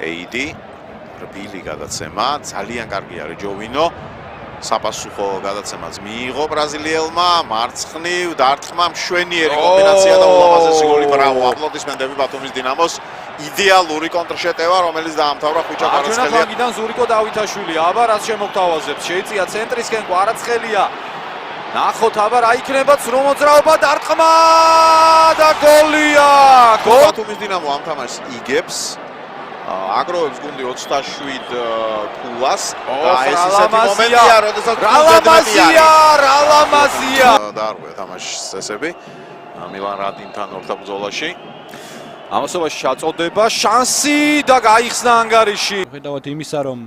ეიდი რბილი გადაცემა ძალიან კარგი არის ჯოვინო საპასუხო გადაცემაც მიიღო ბრაზილიელმა მარცხნივ დარტყმა მშვენიერი კომბინაცია და ულამაზესი გოლი ბრავო აპლოდისმენტები ბათუმის დინამოს იდეალური კონტრშეტევა რომელიც დაამთავრა ხვიჩა კვარაცხელია ფლანგიდან ზურიკო დავითაშვილი აბა რაც შემოგთავაზებს შეიწია ცენტრისკენ კვარაცხელია ნახოთ აბა რა იქნება ცრო მოძრაობა დარტყმა და გოლია ბათუმის დინამო ამ თამაშს იგებს აგროვებს გუნდი 27 ქულას და ეს ისეთი მომენტია როდესაც რალამაზია დაარღვია თამაშის წესები მილან რადინთან ორთაბრძოლაში ამასობაში ჩაწოდება შანსი და გაიხსნა ანგარიში ხედავთ იმისა რომ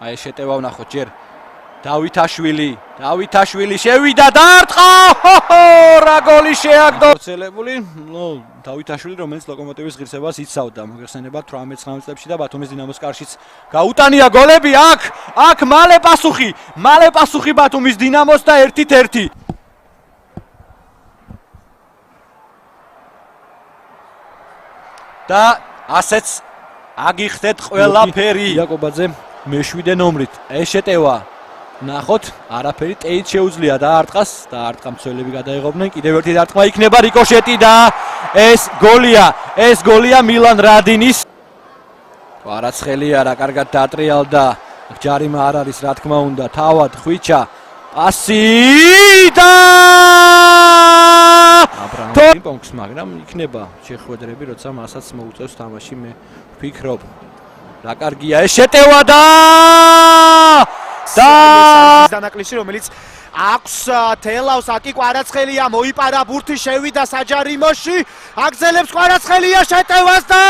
აი შეტევა ვნახოთ ჯერ დავითაშვილი შევიდა დარტყა რა გოლი შეაგდო ცელებული დავითაშვილი რომელიც ლოკომოტივის ღირსებას იცავდა მოგეხსენებათ 18-19 წლებში და ბათუმის დინამოს კარშიც გაუტანია გოლები აქ მალე პასუხი ბათუმის დინამოს და 1-1 და ასეც აგიხდეთ ყველაფერი იაკობაძე მე-7 ნომრით ეს შეტევა ნახოთ არაფერი ტეიც შეუძლია დაარტყას და არტყა მცველები გადაიღობდნენ კიდევ ერთი დარტყმა იქნება რიკოშეტი და ეს გოლია მილან რადინის კვარაცხელია რა კარგად დაატრიალდა ჯარიმა არ არის რა თქმა უნდა თავად ხვიჩა პასი და პინგ-პონგს მაგრამ იქნება შეხვედრები როცა მასაც მოუწევს თამაში მე ვფიქრობ რა კარგია ეს შეტევა და დანაკლისი რომელიც აქვს თელავს აკი კვარაცხელია მოიპარა ბურთი შევიდა საჯარიმოში აგზელებს კვარაცხელია შეტევას და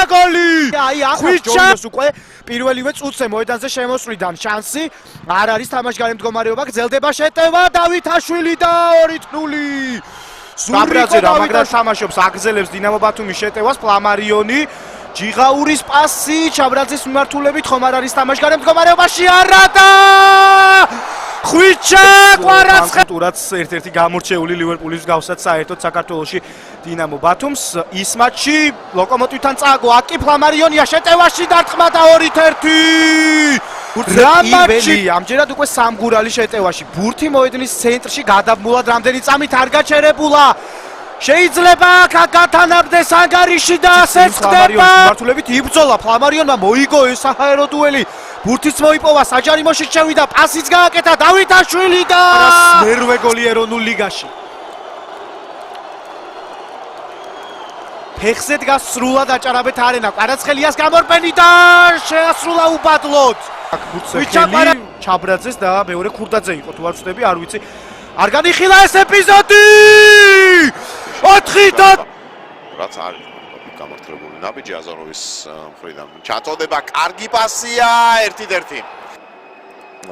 გოლი აი ახლა უკვე პირველივე წუთზე მოედანზე შემოსვლიდან შანსი არ არის თამაშგარე მდგომარეობა გრძელდება შეტევა დავითაშვილი და 2-0 ზურიკო და მაგრამ თამაშობს აგზელებს დინამო ბათუმის შეტევას ფლამარიონი ჯიღაურის პასი ჩაბრაძის მიმართულებით ხომ არ არის თამაშგარე მდგომარეობაში არა და ხვიჩა კვარაცხელურაც ერთ-ერთი გამორჩეული ლივერპულის გავსაც საერთოდ საქართველოში დინამო ბათუმს ის მატჩი ლოკომოტივთან წააგო აკი ფლამარიონია შეტევაში დარტყმა და 2-1 რა მატჩი ამჯერად უკვე სამგურალი შეტევაში ბურთი მოედნის ცენტრში გადაბმულად რამდენი წამით არ გაჩერებულა შეიძლება გათანაბდეს ანგარიში და ასეც ხდება მიმართულებით იბრძოლა ფლამარიონმა მოიგო ეს საჰაერო დუელი ბურთიც მოიპოვა საჯარიმოში შევიდა პასიც გააკეთა დავითაშვილი და მერვე გოლი ეროვნულ ლიგაში ფეხზე დგას სრულად აჭარაბეთ არენა კვარაცხელიას გამორბენი და შეასრულა უბადლოდ აქ ბურთზე ჩაბრაძეს და მეორე ქურდაძე იყო თუ არ ვწდები არ ვიცი არ განიხილა ეს ეპიზოდი 4 და რაც არის გამართლებული ნაბიჯი აზაროვის მხრიდან ჩაწოდება კარგი პასია 1-1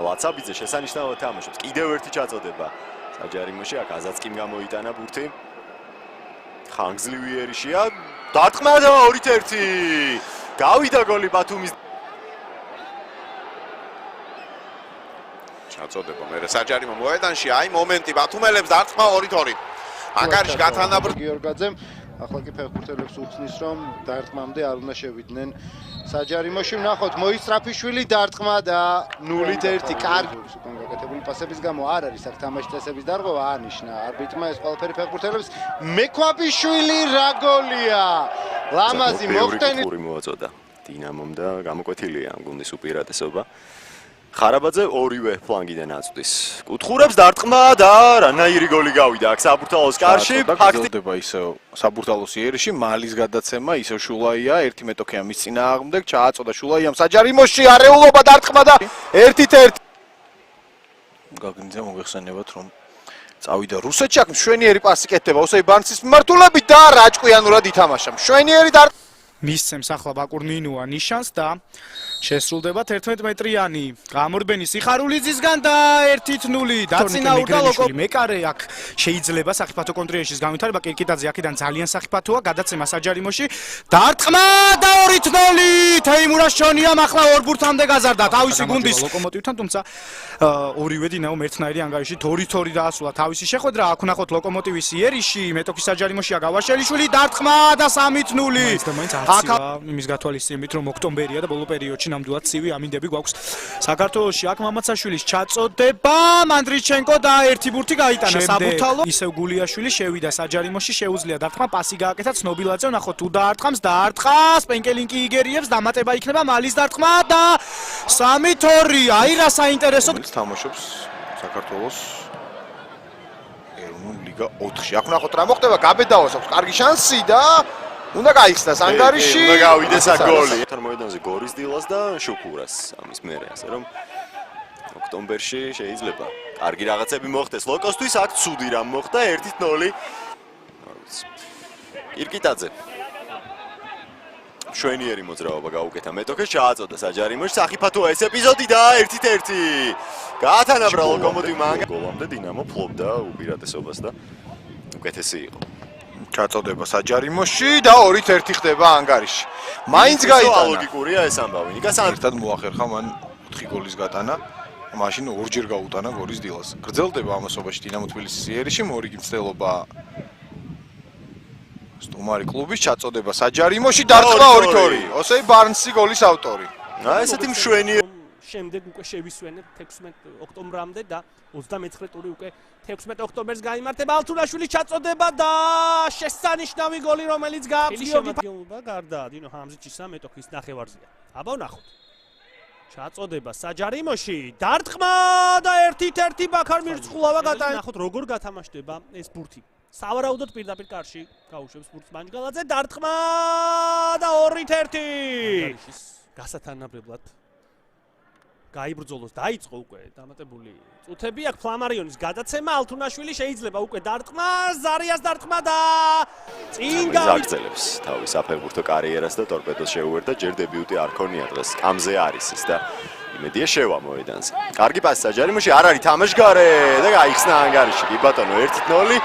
ლაცაბიძე შესანიშნავად თამაშობს კიდევ ერთი ჩაწოდება საჯარიმოში აქ აზაცკიმ გამოიტანა ბურთი ხანგრძლივი ერიშია დარტყმა და 2-1 გავიდა გოლი ბათუმის ჩაწოდება მერე საჯარიმო მოედანში აი მომენტი ბათუმელებს დარტყმა 2-2 ანგარიში გათანაბრ გიორგაძემ ახლა კი ფეხბურთელებს უცნის რომ დარტყმამდე არ უნდა შევიდნენ საჯარიმოში ვნახოთ მოისწრაფიშვილი დარტყმა და 0-1 კარგი უკან გაკეთებული პასების გამო არ არის აქ თამაშის წესების დარღვევა ანიშნა არბიტრმა ეს ყველაფერი ფეხბურთელებს მექვაბიშვილი რა გოლია ლამაზი მოხდენი მოაწოდა დინამომ და გამოკვეთილია ამ გუნდის უპირატესობა ხარაბაძე ორივე ფლანგიდან აწვდის. კუთხურებს დარტყმა და რანაირი გოლი გავიდა აქ საბურთალოს კარში. ფაქტდება ისევ საბურთალოს იერიში მალის გადაცემა ისევ შულაია ერთი მეტოქეა მის წინააღმდეგ ჩააწოდა შულაიამ საჯარიმოში არეულობა დარტყმა და 1-1 გაგნიძე მოგეხსენებათ რომ წავიდა რუსეთში აქ მშვენიერი პასი კეთდება ოსეი ბარნცის მიმართულებით და რაჭკვიანურად ითამაშა. მშვენიერი მისცემს ახლა ბაკურნინუა ნიშანს და შესრულდება 11 მეტრიანი. გამორბენი სიხარულიძისგან და 1-0 დაწინაურდა ლოკომოტივი. მეკარე აქ შეიძლება საფეხბურთო კონტრიეშის განვითარება კირკიტაძე აქედან ძალიან საფეხბურთოა გადაცემა საჯარიმოში. დარტყმა და 2-0 თეიმურაშონიამ ახლა ორ ბურთამდე გაზარდა თავისი გუნდის ლოკომოტივთან, თუმცა ორივე დინამომ ერთნაირი ანგარიში 2-2 დაასრულა თავისი შეხვედრა. აქ ნახოთ ლოკომოტივის იერიში, მეტოქის საჯარიმოშია გავაშელიშვილი დარტყმა და 3-0. აქ იმის გათვალისწინებით რომ ოქტომბერია და ბოლო პერიოდში ნამდვილად ცივი ამინდები გვაქვს საქართველოში. აქ მამაცაშვილის ჩაწოდება, მანდრიჩენკო და ერთი ბურთი გაიტანა საბურთალო. ისევ გულიაშვილი შევიდა საჯარიმოში, შეუძლია დარტყმა, პასი გააკეთა ცნობილაძე, ნახოთ თუ დაარტყამს, დაარტყას, პენკელინკი იგერიებს, დამატება იქნება მალის დარტყმა და 3-2. აი რა საინტერესო თამაშობს საქართველოს ეროვნულ ლიგა 4-ში. აქ ნახოთ რა მოხდება, გაბედაოს აქვს კარგი შანსი და უნდა გაიხსნას ანგარიში. უნდა გავიდეს აქ გოლი. თან მოედანზე გორის დილას და შუქურას ამის მერე, ასე რომ ოქტომბერში შეიძლება კარგი რაღაცები მოხდეს. ლოკოსთვის აქ ცუდი რამ მოხდა 1-0. კირკიტაძე შვენიერი მოძრაობა გაუკეთა მეტოქეს, ჩააწოდა საჯარიმოში, საფეხბურთო ეს ეპიზოდი და 1-1. გაათანაბრა ლოკომოტივმა გოლამდე დინამო ფლობდა უპირატესობას და უკეთესი იყო. ჩაწოდება საჯარიმოში და 2-1 ხდება ანგარიში. მაინც გაიტანა. ლოგიკურია ეს ამბავი. ნიკას ერთად მოახერხა მან 4 გოლის გატანა. მაშინ ორჯერ გაუტანა გორის დილას. გრძელდება ამასობაში დინამო თბილისის იერიში, მორიგი მცდელობა სტუმარი კლუბის ჩაწოდება საჯარიმოში დარტყმა 2-2. ოსეი ბარნსი გოლის ავტორი. ესეთი მშვენიერი შემდეგ უკვე შევისვენებ 16 ოქტომბრამდე და 29 ტური უკვე 16 ოქტომბერს გაიმართება. ალთუნაშვილის ჩაწოდება და შესანიშნავი გოლი რომელიც გააფრთხილდა გარდა დინო ჰამზიჩისა მეტოქის ნახევარზეა. აბა ვნახოთ. ჩაწოდება საჯარიმოში, დარტყმა და 1-1 ბაქარ მირცხულავა გატანა. ნახოთ როგორ გათამაშდება ეს ბურთი. სავარაუდოდ პირდაპირ კარში გაუშვებს ბურთს მანჯგალაძე, დარტყმა და 2-1. გასათანაბრებლად გაიბრძოლოს, დაიწყო უკვე დამატებული წუთები. აქ ფლამარიონის გადაცემა, ალთუნაშვილი შეიძლება უკვე დარტყმა, ზარიას დარტყმა და წინ გაგრძელებს თავის საფეხბურთო კარიერას და ტორპედოს შეუერთდა, ჯერ დებიუტი არ ქონია დღეს. კამზე არის ის და იმედია შევა მოედანზე. კარგი პასი საჯარიმოში, არ არის თამაშგარე და გაიხსნა ანგარიში. კი ბატონო 1-0.